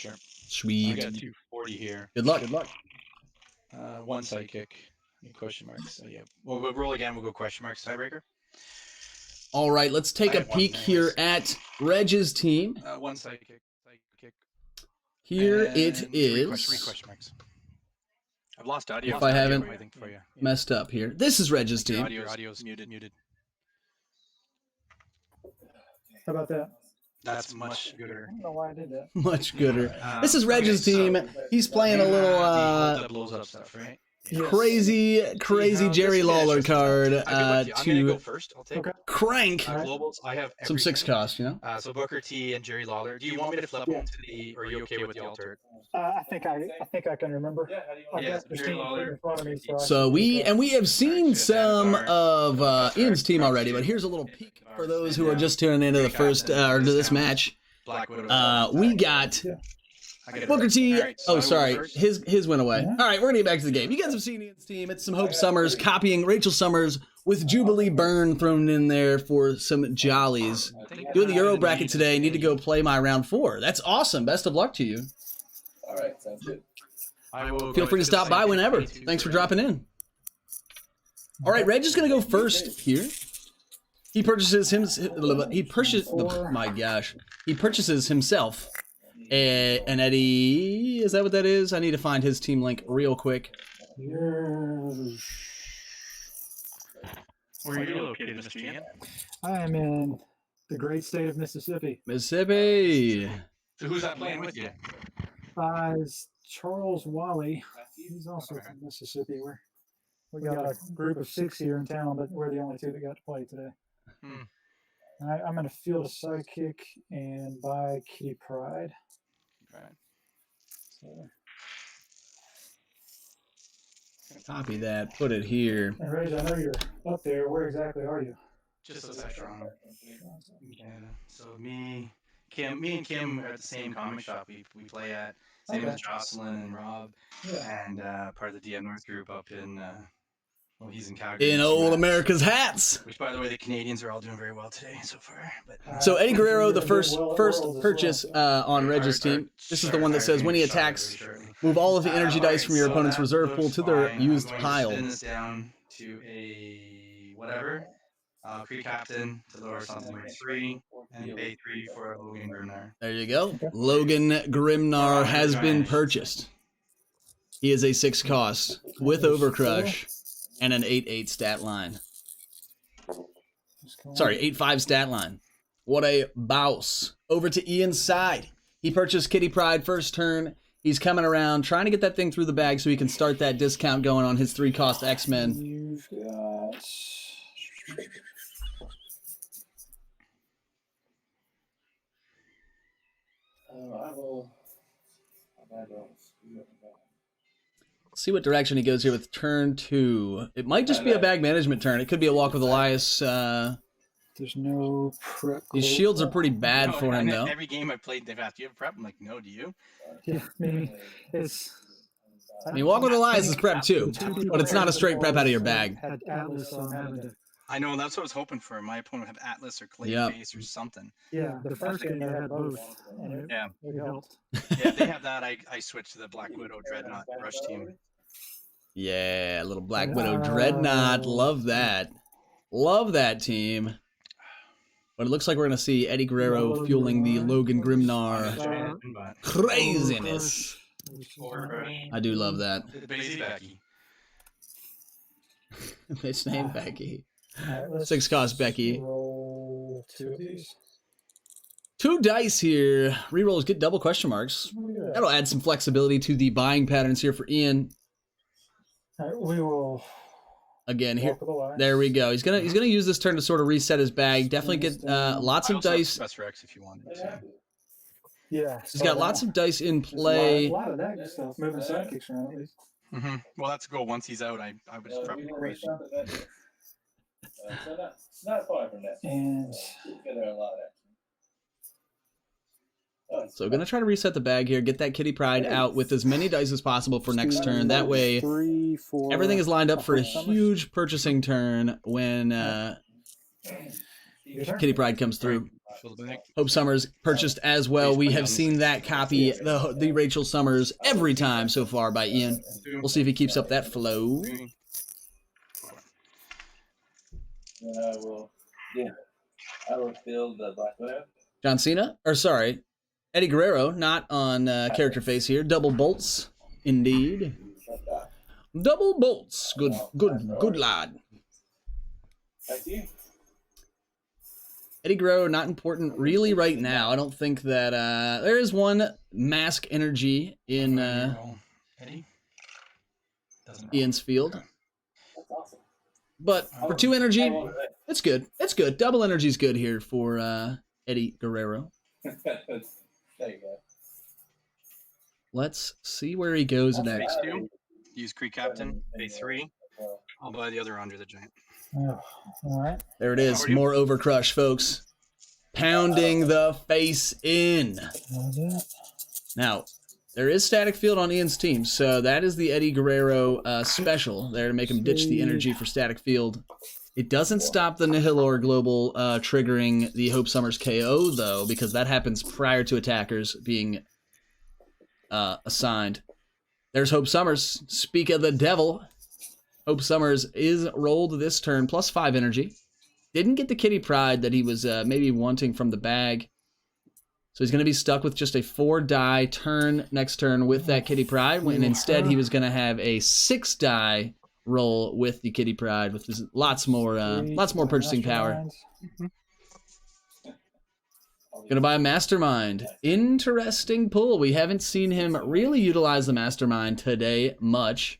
Sure. Sweet. I got 240 here. Good luck. Good luck. One psychic. Question marks. So yeah. We'll roll again. We'll go question marks. Tiebreaker. All right, let's take a peek here at Reg's team. One psychic. Here it Three is. question marks. I've lost audio. If I haven't for you. messed up here. This is Reg's team. Audio's muted. How about that? That's much gooder. I don't know why I did that. Much gooder. This is Reg's team. He's playing a little that blows up stuff, right? crazy Jerry Lawler card I'm gonna go first. I'll take crank globals. I have some 6 cost, you know. So Booker T and Jerry Lawler. Do you want me to flip them to the? Or are you okay with the alter? I think I can remember. Yeah, Jerry Lawler. So we have seen some of Ian's team already, but here's a little peek for those who are just tuning into the first or to this match. We got Booker T. Oh, sorry. His went away. All right, we're going to get back to the game. You guys have seen Ian's team. It's some Hope Summers copying Rachel Summers with Jubilee Byrne thrown in there for some jollies. Doing the Euro bracket today. Need to go play my round 4. That's awesome. Best of luck to you. All right, sounds good. Feel free to stop by whenever. Thanks for dropping in. All right, Reg is going to go first here. He purchases himself an Eddie. Is that what that is? I need to find his team link real quick. Where are you located, Mr. Ian? I am in the great state of Mississippi. Mississippi. So who's that playing with you? Is Charles Wally. He's also from Mississippi. We got a group of 6 here in town, but we're the only 2 that got to play today. I'm going to field a sidekick and buy Kitty Pride. So. Copy that. Put it here. And Reg, I know you're up there. Where exactly are you? Just outside Toronto. Yeah. So me and Kim are at the same comic shop we play at. Same as Jocelyn and Rob, and part of the DM North group up in. Well, he's in Calgary. In old America's hats. Which, by the way, the Canadians are all doing very well today so far. But so Eddie Guerrero, the first purchase on Reg's team. This is the one that says when he attacks, move all of the energy dice from your opponent's reserve pool to their used pile. Spin this down to a whatever. Cree Captain to lower something like 3, and pay 3 for Logan Grimnar. There you go. Logan Grimnar has been purchased. He is a 6 cost with Overcrush and an 8/8 stat line. Sorry, 8/5 stat line. What a bouse. Over to Ian's side. He purchased Kitty Pride first turn. He's coming around, trying to get that thing through the bag so he can start that discount going on his 3 cost X-Men. You've got... See what direction he goes here with turn 2. It might just be a bag management turn. It could be a walk with Elias. There's no prep. These shields are pretty bad for him, though. Every game I've played, they've asked, do you have prep? I'm like, no, do you? Yeah, I mean, walk with Elias is prep too, but it's not a straight prep out of your bag. Had Atlas on having to... I know, that's what I was hoping for. My opponent would have Atlas or Clay Face or something. Yeah, the first game I had both. And it helped. Yeah, they have that. I switched to the Black Widow Dreadnought Rush team. Yeah, little Black Widow Dreadnought. Love that. Love that team. But it looks like we're going to see Eddie Guerrero fueling the Logan Grimnar craziness. I do love that. Basically, Becky. It's named Becky. 6 cost Becky. Roll 2 of these. 2 dice here. Rerolls get double question marks. That'll add some flexibility to the buying patterns here for Ian. All right, we will again here. There we go. He's gonna use this turn to sort of reset his bag. Definitely get lots of dice. If you wanted to. Yeah, he's got lots of dice in play. A lot of that stuff. Moving sidekicks around at least. Well, that's go. Once he's out, I would just probably wait. Not far from that. And so gonna try to reset the bag here, get that Kitty Pride out with as many dice as possible for next turn. That way, everything is lined up for a huge purchasing turn when Kitty Pride comes through. Fill the bag. Hope Summers purchased as well. We have seen that copy, the Rachel Summers, every time so far by Ian. We'll see if he keeps up that flow. Then I will fill the Black Widow. John Cena, or sorry, Eddie Guerrero, not on character face here. Double bolts, indeed. Double bolts. Good lad. Thank you. Eddie Guerrero, not important really right now. I don't think that there is one mask energy in Eddie? Ian's field. That's awesome. But for 2 energy, it's good. It's good. Double energy is good here for Eddie Guerrero. There you go. Let's see where he goes next. Phase 2. Use Creek Captain. Phase 3. I'll buy the other Andre the Giant. Oh, all right. There it is. More Overcrush, folks. Pounding the face in. Now, there is static field on Ian's team, so that is the Eddie Guerrero special there to make him ditch the energy for static field. It doesn't stop the Nihilor Global triggering the Hope Summers KO, though, because that happens prior to attackers being assigned. There's Hope Summers. Speak of the devil. Hope Summers is rolled this turn, plus 5 energy. Didn't get the Kitty Pride that he was maybe wanting from the bag. So he's going to be stuck with just a 4-die turn next turn with that Kitty Pride, when instead he was going to have a 6-die roll with the Kitty Pride, with lots more purchasing power. Going to buy a Mastermind. Interesting pull. We haven't seen him really utilize the Mastermind today much.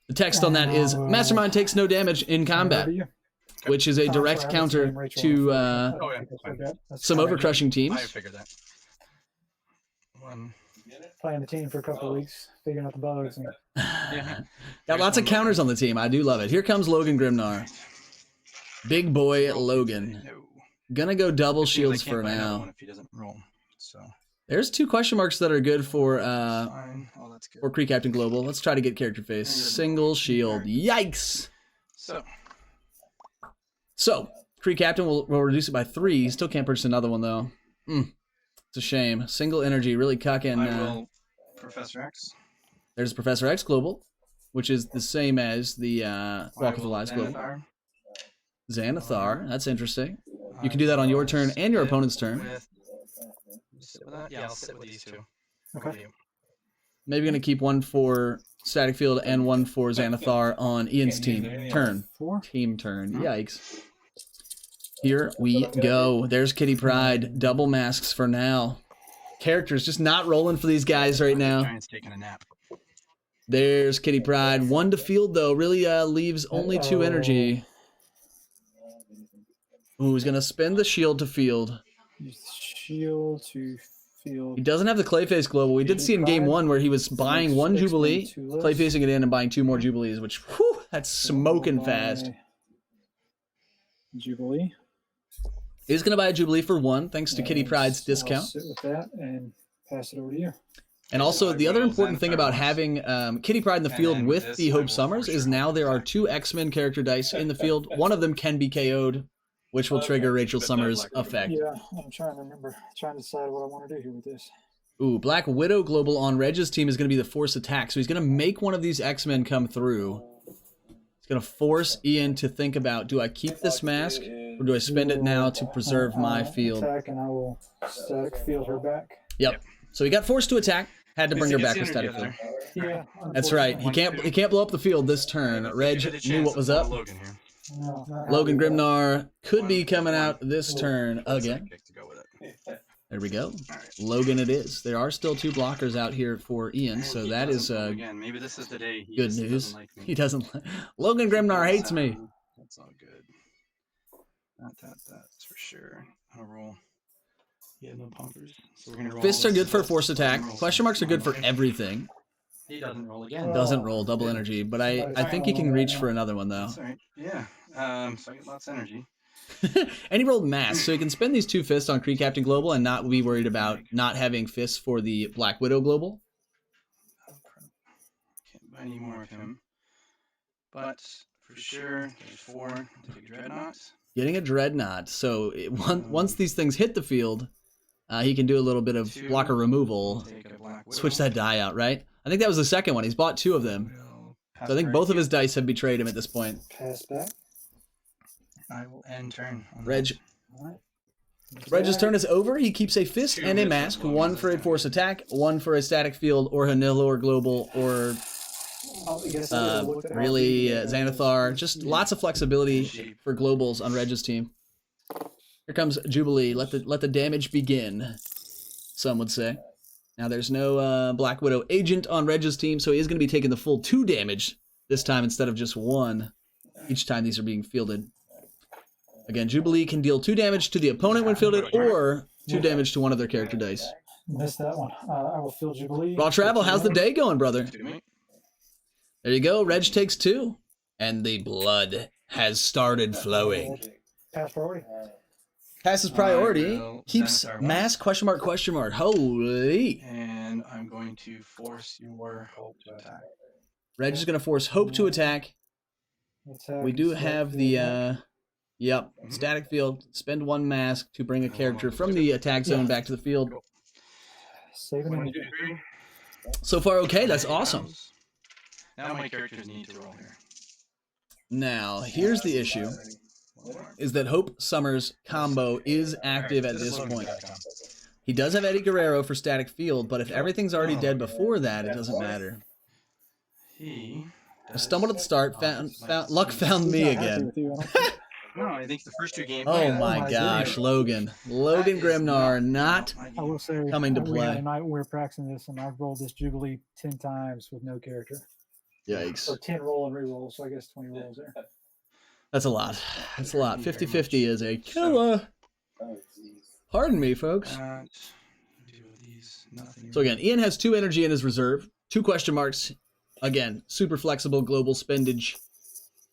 The text on that is, Mastermind takes no damage in combat, which is a direct counter to some overcrushing teams. I figured that. Playing the team for a couple of weeks, figuring out the bugs. And... Got lots of counters on the team. I do love it. Here comes Logan Grimnar. Big boy Logan. Gonna go double shields for now. If he doesn't roll, so. There's 2 question marks that are good for that's good. for Creek Captain Global. Let's try to get character face. Single shield. Yikes! So Creek Captain will reduce it by 3. Still can't purchase another one though. It's a shame. Single energy really cucking. Professor X. There's Professor X Global, which is the same as the Walk with the Lies Global. Xanathar. That's interesting. You can do that on your turn and your opponent's turn. Yeah, I'll sit with these 2. Okay. Maybe going to keep 1 for Static Field and 1 for Xanathar on Ian's team. Turn. Team turn. Yikes. Here we go. There's Kitty Pride. Double masks for now. Characters just not rolling for these guys right now. Giant's taking a nap. There's Kitty Pride. 1 to field, though. Really leaves only 2 energy. Ooh, he's going to spend the shield to field. Use the shield to field. He doesn't have the Clayface Global. We did see in game 1 where he was buying 1 Jubilee, Clayfacing it in and buying 2 more Jubilees, which, whew, that's smoking fast. Jubilee. He's going to buy a Jubilee for 1, thanks to Kitty Pride's discount. I'll sit with that and pass it over to you. And also, the other important thing about having Kitty Pride in the field with the Hope Summers is now there are 2 X-Men character dice in the field. One of them can be KO'd, which will trigger Rachel Summers' effect. Yeah, I'm trying to remember. Trying to decide what I want to do here with this. Ooh, Black Widow Global on Reg's team is going to be the force attack. So he's going to make one of these X-Men come through. It's going to force Ian to think about, do I keep this mask or do I spend it now to preserve my field? Attack and I will static field her back. Yep. So he got forced to attack. Had to bring her back to static field. Yeah. That's right. He can't blow up the field this turn. Reg knew what was up. Logan Grimnar could be coming out this turn again. There we go. Logan it is. There are still 2 blockers out here for Ian, so that is maybe this is the day good news. He doesn't like Logan Grimnar hates me. That's all good. That's for sure. I'll roll. Yeah, no pumpers. So we're gonna roll. Fists are good for force attack. Question marks are good for everything. He doesn't roll again. Doesn't roll double energy, but I think he can reach for another one though. That's all right. Yeah. So I get lots of energy. And he rolled mass, so he can spend these 2 fists on Creek Captain Global and not be worried about not having fists for the Black Widow Global. Can't buy any more of him. But for sure, there's 4 to Dreadnought. Getting a Dreadnought. So once these things hit the field, he can do a little bit of blocker removal. Switch that die out, right? I think that was the second one. He's bought 2 of them. So I think both of his dice have betrayed him at this point. Pass back. I will end turn. Reg. All right. Reg's turn is over. He keeps a fist and a mask. 1 for a force attack, 1 for a static field, or Hanil or global, or really Xanathar. Just lots of flexibility for globals on Reg's team. Here comes Jubilee. Let the damage begin, some would say. Now there's no Black Widow agent on Reg's team, so he is going to be taking the full 2 damage this time instead of just 1 each time these are being fielded. Again, Jubilee can deal 2 damage to the opponent when fielded, or 2 damage to one of their character dice. Missed that one. I will field Jubilee. Raw Travel, how's the day going, brother? There you go. Reg takes 2. And the blood has started flowing. Pass priority. Passes priority. Keeps mask, question mark, question mark. Holy. And I'm going to force your hope to attack. Reg is going to force hope to attack. We do have the... Yep, static field. Spend 1 mask to bring a character from the attack zone back to the field. So far, okay. That's awesome. Now my characters need to roll here. Now, here's the issue. Is that Hope Summers combo is active at this point. He does have Eddie Guerrero for static field, but if everything's already dead before that, it doesn't matter. I stumbled at the start. Luck found me again. No, I think the first 2 games. Oh my gosh, Logan Grimnar not coming to play. Tonight we're practicing this, and I've rolled this Jubilee 10 times with no character. Yikes. Or 10 roll and re-roll, so I guess 20 rolls there. That's a lot. That's a lot. 50-50 is a killer. Pardon me, folks. So again, Ian has 2 energy in his reserve. 2 question marks. Again, super flexible global spendage.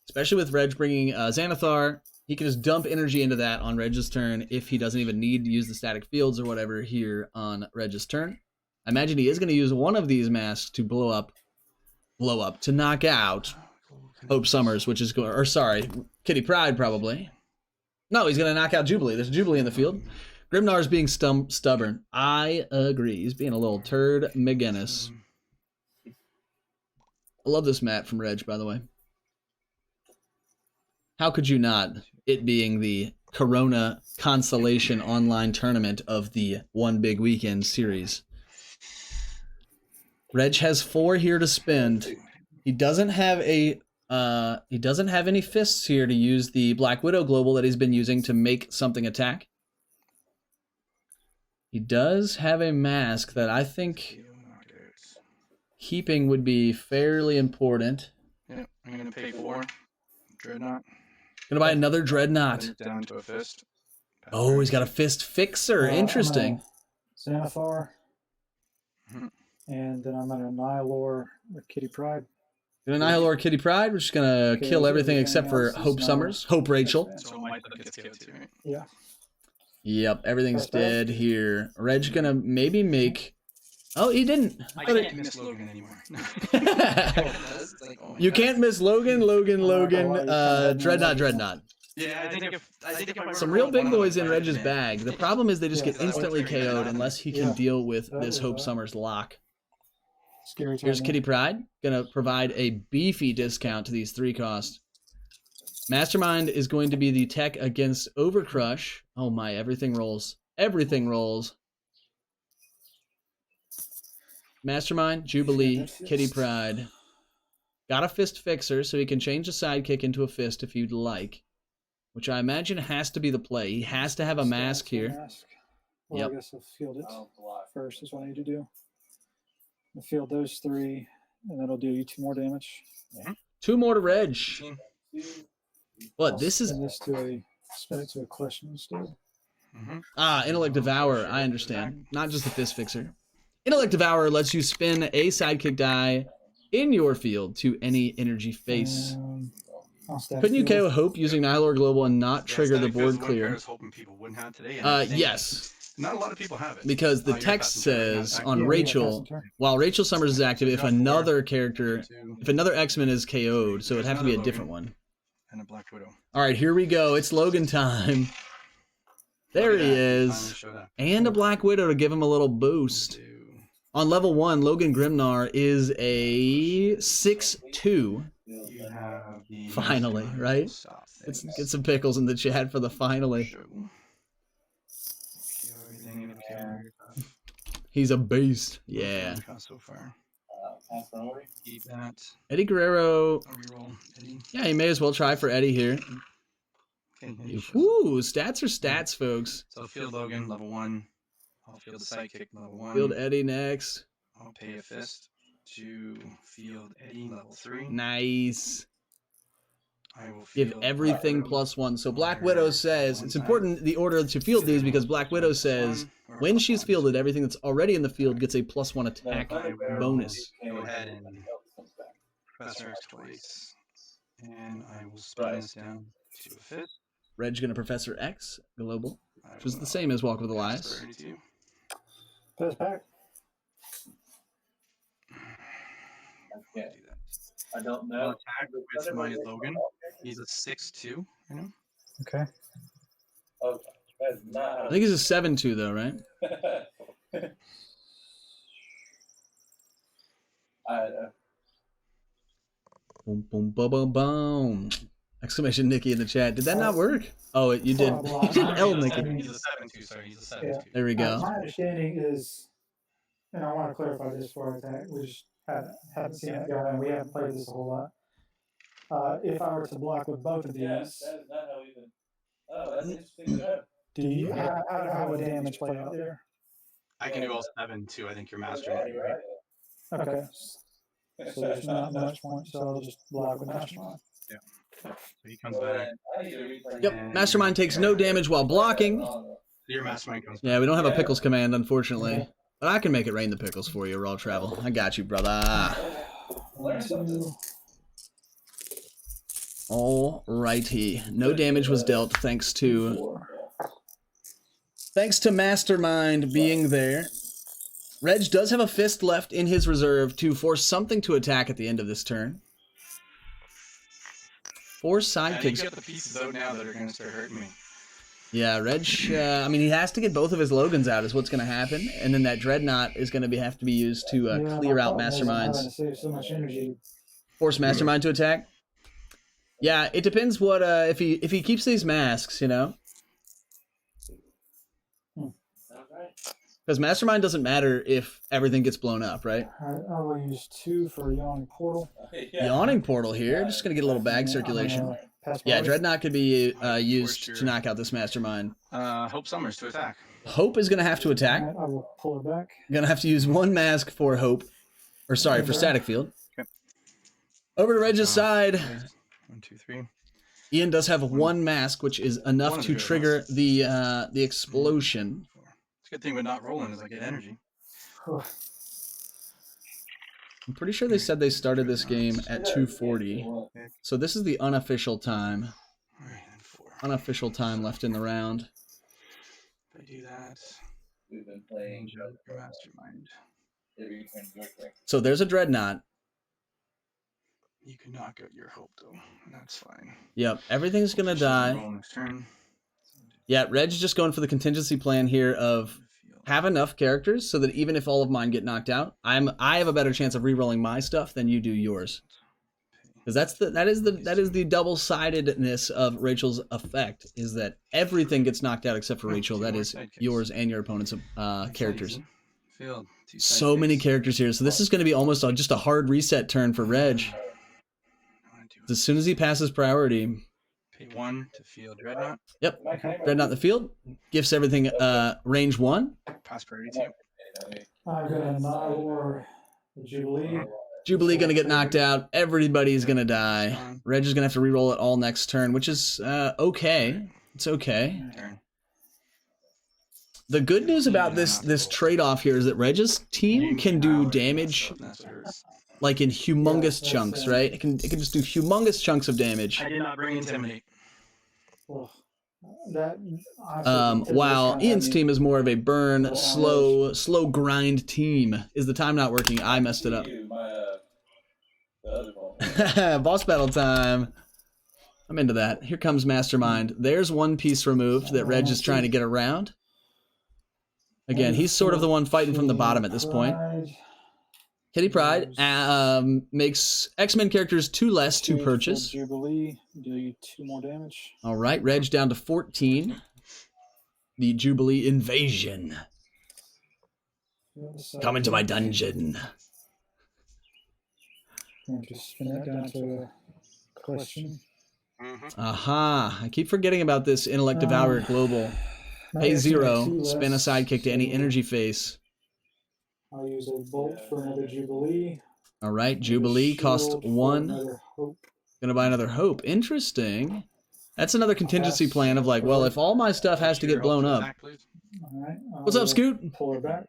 Especially with Reg bringing Xanathar. He can just dump energy into that on Reg's turn if he doesn't even need to use the static fields or whatever here on Reg's turn. I imagine he is going to use one of these masks to blow up, to knock out Hope Summers, which is going, or sorry, Kitty Pryde probably. No, he's going to knock out Jubilee. There's Jubilee in the field. Grimnar's being stubborn. I agree. He's being a little turd McGinnis. I love this mat from Reg, by the way. How could you not? It being the Corona Consolation online tournament of the One Big Weekend series. Reg has 4 here to spend. He doesn't have any fists here to use the Black Widow global that he's been using to make something attack. He does have a mask that I think keeping would be fairly important. Yeah, I'm gonna pay 4. Dreadnought. Gonna buy another Dreadnought. Down to a fist. Oh, he's got a fist fixer. Interesting. Xanathar. And then I'm going to Nihilor with Kitty Pryde. Gonna Nihilor Kitty Pryde. We're just gonna kill everything except for Hope Summers. Hope Rachel. So Mike gets killed too, right? Yeah. Yep, everything's dead here. Reg's gonna maybe make... Oh, he didn't. I can't miss Logan anymore. You can't miss Logan. Dreadnought. Yeah, I think if some real big boys in Reg's bag. The problem is they just get instantly KO'd unless he can deal with this Hope Summers lock. Here's Kitty Pryde. Gonna provide a beefy discount to these 3 costs. Mastermind is going to be the tech against Overcrush. Oh my, everything rolls. Everything rolls. Mastermind, Jubilee, Kitty Pryde. Got a fist fixer, so he can change a sidekick into a fist if you'd like. Which I imagine has to be the play. He has to have a mask here. Well, yep. I guess I'll field it first is what I need to do. I'll field those 3, and that'll do you 2 more damage. Yeah. 2 more to Reg. What, this is... Spin it to a question instead. Intellect Devourer, I understand. Not just the fist fixer. Intellect Devourer lets you spin a sidekick die in your field to any energy face. Couldn't you KO Hope using Nihilor Global and not trigger the board clear? Yes. Not a lot of people have it. Because the text says on Rachel, while Rachel Summers is active, if another character, if another X-Men is KO'd, so it'd have to be a different one. and a Black Widow. All right, here we go. It's Logan time. There he is. And a Black Widow to give him a little boost. On level 1, Logan Grimnar is a 6-2. Finally, right? Let's get some pickles in the chat for the finally. He's a beast. Yeah. So far. Keep that. Eddie Guerrero. Eddie. Yeah, you may as well try for Eddie here. Ooh, stats are stats, folks. So field Logan, level 1. I'll field the sidekick, level 1. Field Eddie next. I'll pay a fist to field Eddie, level 3. Nice. I will give everything +1. So Black Widow says, it's important the order to field these because Black Widow says when she's fielded, everything that's already in the field gets a +1 attack bonus. Go ahead and Professor X twice. And I will spin this down to a fist. Reg gonna Professor X global, which is the same as Walk with Elias. First pack. Okay. I don't know. I'll attack with my Logan. He's a 6-2. I know. Okay. Okay. That's not. I think he's a 7-2 though, right? Boom, boom, boom, boom, boom. Exclamation Nikki in the chat. Did that not work? Oh, you did. You did L Nikki. He's a 7-2, sorry. He's a 7-2. There we go. My understanding is, and I want to clarify this for attack, we just haven't seen it go, and we haven't played this a whole lot. If I were to block with both of these, that is not how even. Oh, that's interesting. do you how would damage play out there? I can do all 7-2. I think you're mastermind, right? Okay. So there's not much point, so I'll just block with Mastermind. Yeah. So he comes back. Yep, Mastermind takes no damage while blocking. Your mastermind comes back. Yeah, we don't have a pickles command, unfortunately. But I can make it rain the pickles for you, Raw Travel. I got you, brother. Alrighty. No damage was dealt thanks to Mastermind being there. Reg does have a fist left in his reserve to force something to attack at the end of this turn. 4 sidekicks. You got the pieces out now that are going to start hurting me. Yeah, Reg, I mean, he has to get both of his Logans out is what's going to happen. And then that Dreadnought is going to have to be used to clear out Masterminds. So much energy. Force Mastermind to attack? Yeah, it depends what, if he keeps these masks, you know? Because Mastermind doesn't matter if everything gets blown up, right? I will use 2 for Yawning Portal. Yawning Portal here. Just going to get a little bag circulation. Yeah, Dreadnought could be used to knock out this Mastermind. Hope Summers to attack. Hope is going to have to attack. I will pull it back. Going to have to use 1 mask for Hope. Or sorry, for Static Field. Okay. Over to Reg's side. 1, 2, 3. Ian does have 1 mask, which is enough to trigger the explosion. It's a good thing with not rolling is I get energy. I'm pretty sure they said they started this game at 2:40. So this is the unofficial time. Unofficial time left in the round. If I do that, We've been playing your Mastermind. So there's a Dreadnought. You can knock out your Hope though, and that's fine. Yep, everything's gonna die. Roll next turn. Yeah, Reg's just going for the contingency plan here of have enough characters so that even if all of mine get knocked out, I have a better chance of re-rolling my stuff than you do yours. Because that is the double-sidedness of Rachel's effect, is that everything gets knocked out except for Rachel. That is yours and your opponent's characters. So many characters here. So this is going to be almost just a hard reset turn for Reg. As soon as he passes priority. Pay 1 to field Dreadnought. Yep. Dreadnought in the field. Gifts everything range 1. Pass priority 2. I'm going to Nihilor the Jubilee. Jubilee going to get knocked out. Everybody's going to die. Reg is going to have to re-roll it all next turn, which is okay. It's okay. The good news about this trade-off here is that Reg's team can do damage like in humongous chunks, right? It can just do humongous chunks of damage. I did not bring Intimidate. While Ian's team is more of a burn, slow grind team. Is the time not working? I messed it up. Boss battle time. I'm into that. Here comes Mastermind. There's one piece removed that Reg is trying to get around. Again, he's sort of the one fighting from the bottom at this point. Kitty Pryde makes X-Men characters 2 less to purchase. Jubilee, deal you 2 more damage. All right, Reg down to 14. The Jubilee invasion. Come into my dungeon. Just spin that down to a question. Aha. I keep forgetting about this Intellect Devourer Global. Pay 0, spin a sidekick to any energy face. I'll use a bolt for another Jubilee. All right, Jubilee cost 1. Gonna buy another Hope. Interesting. That's another contingency plan of like, well, if all my stuff has to get blown up. All right, What's up, Scoot? Pull her back.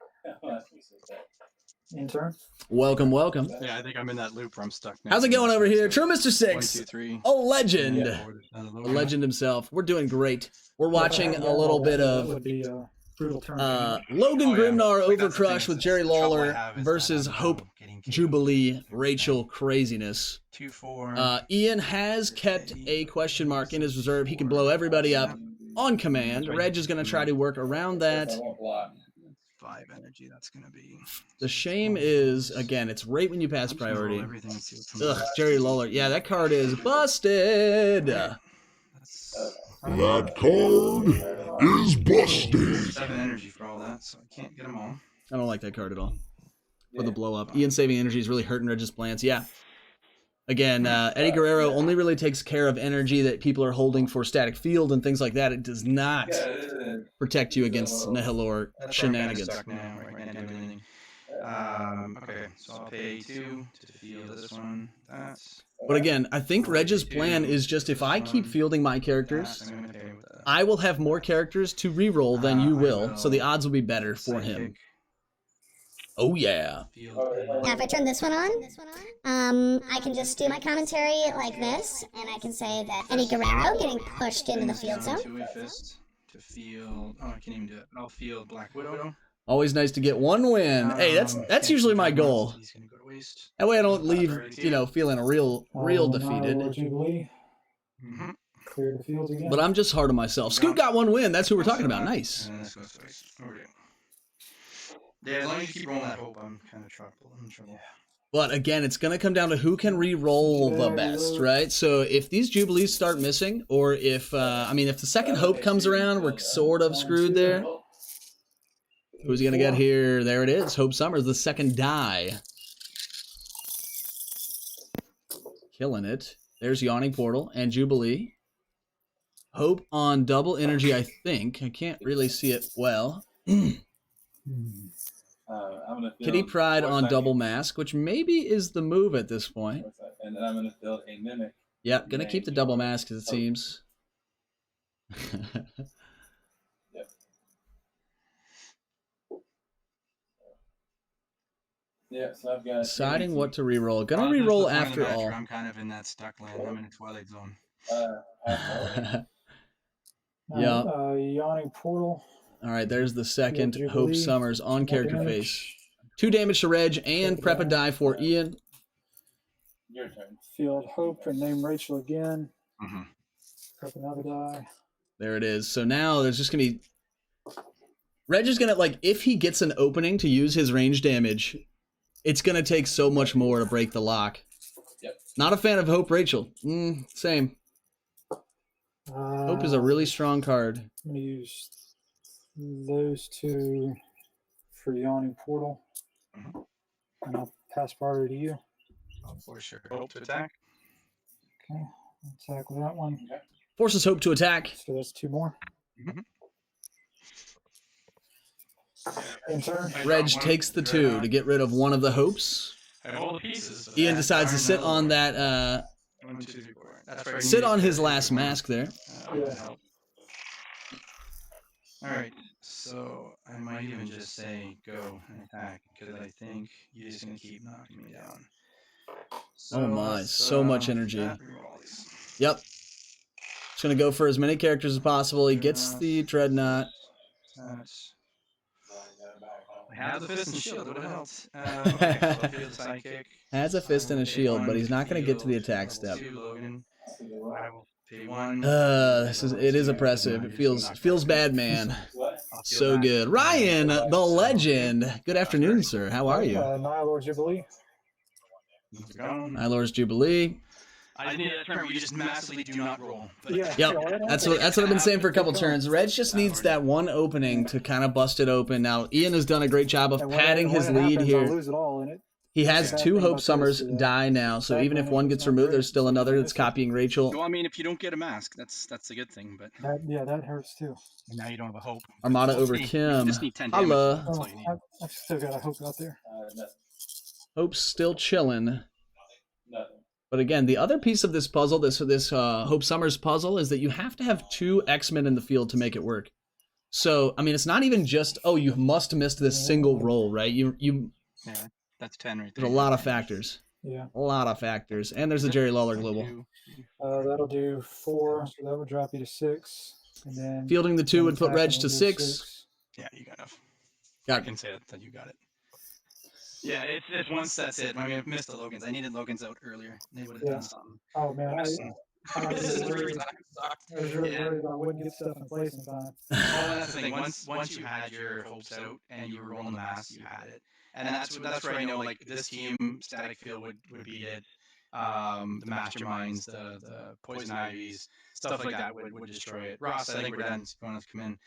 In turn. Welcome, welcome. Yeah, I think I'm in that loop where I'm stuck now. How's it going over here? True Mr. 6. 1, 2, 3. A legend. Yeah. A legend himself. We're doing great. We're watching a little bit of Logan Grimnar Overcrush with Jerry Lawler versus Hope Jubilee Rachel Craziness. 2, 4. Ian has kept a question mark in his reserve. He can blow everybody up on command. Reg is going to try to work around that. 5 energy, that's going to be... The shame is, again, it's right when you pass priority. Ugh, Jerry Lawler. Yeah, that card is busted. That card is busted. 7 energy for all that, so I can't get them all. I don't like that card at all. For the blow up. Ian saving energy is really hurting Reg's plans. Yeah. Again, Eddie Guerrero only really takes care of energy that people are holding for static field and things like that. It does not protect you against Nihilor shenanigans. Okay, so I'll pay 2 to field this one. But again, I think Reg's plan is just if I keep fielding my characters, I will have more characters to reroll than you will, so the odds will be better for him. Oh yeah. Now if I turn this one on, I can just do my commentary like this, and I can say that Eddie Guerrero getting pushed into the field zone. To field, oh, I can't even do it. I'll field Black Widow. Always nice to get one win. Hey, that's usually my goal. That way I don't leave, feeling real defeated. Clear the fields again. But I'm just hard on myself. Scoot got one win. That's who we're talking about. Nice. Yeah, as long as you keep rolling that hope, I'm kind of in trouble. But again, it's going to come down to who can re-roll the best, right? So if these Jubilees start missing, or if, if the second hope comes around, we're sort of screwed there. Who's he going to get here? There it is. Hope Summers, the second die. Killing it. There's Yawning Portal and Jubilee. Hope on double energy, I think. I can't really see it well. Kitty Pryde on double mask, which maybe is the move at this point. And then I'm going to build a mimic. Yep, gonna keep the double mask as it seems. Yep. Yeah, so I've got deciding what to reroll. Gonna reroll after all. I'm kind of in that stuck land. I'm in a Twilight Zone. Yeah. Yawning Portal. All right, there's the second Hope Summers on character face. 2 damage to Reg and prep a die for Ian. Your turn. Field Hope and name Rachel again. Prep another die. There it is. So now there's just gonna be Reg is gonna if he gets an opening to use his range damage, it's gonna take so much more to break the lock. Yep. Not a fan of Hope Rachel. Same. Hope is a really strong card. I'm gonna use those 2 for Yawning Portal. And I'll pass priority to you. I'll force your Hope to attack. Okay, attack with that one. Okay. Forces Hope to attack. So that's 2 more. In turn. Reg takes the 2 to get rid of one of the Hopes. I have all the pieces. Ian decides to sit on that. 1, 2, 3, 4. That's right. Sit on his last mask there. All right, so I might even just say go and attack because I think you're just gonna keep knocking me down. Oh my, so much energy. Yep. Just gonna go for as many characters as possible. He gets the Dreadnought. I have the fist and shield. What else? Okay, so I'll field sidekick. Has a fist and a shield, but he's not gonna get to the attack step. I will Pay 1. It is oppressive. It feels bad, man. What? So good. Ryan, the legend. Good afternoon, sir. How are you? Nihilor Jubilee. Nihilor's Jubilee. I just need to remember, we just massively do not roll. But Yeah. Yep, that's what I've been saying for a couple turns. Reg just needs that one opening to kind of bust it open. Now, Ian has done a great job of padding his lead I here. lose it all in it. He has 2 Hope Summers die now, so even if one gets removed, there's still another that's copying Rachel. Well, I mean, if you don't get a mask, that's a good thing. But That hurts too. and now you don't have a hope. Armada over You Kim. just need 10 damage. Holla. That's all you need. I've still got a hope out there. No, Hope's still chilling. nothing. But again, the other piece of this puzzle, this Hope Summers puzzle, is that you have to have 2 X-Men in the field to make it work. So, I mean, it's not even just, oh, you must miss this single roll, right? You Yeah, that's 10 right there. there's a lot of factors. Yeah. A lot of factors. And there's the Jerry Lawler Global. That'll do 4, so that would drop you to 6. And then Fielding the 2 would put Reg attacking to will do 6. Yeah, you got enough. I Got can say that you got it. Yeah, it's once that's it. I mean, I missed the Logans. I needed Logans out earlier. They would have Yeah. done something. Oh man, I was This is the really reason I sucked. really Yeah. worried about wouldn't get stuff in place in time. Well, that's the thing. Once you had your hopes out and you were rolling the mass, you had it. And that's where I know like this team, Static Field would beat it. The Masterminds, the Poison Ivies, stuff like that would destroy it. Ross, I think we're done. If you want to come in,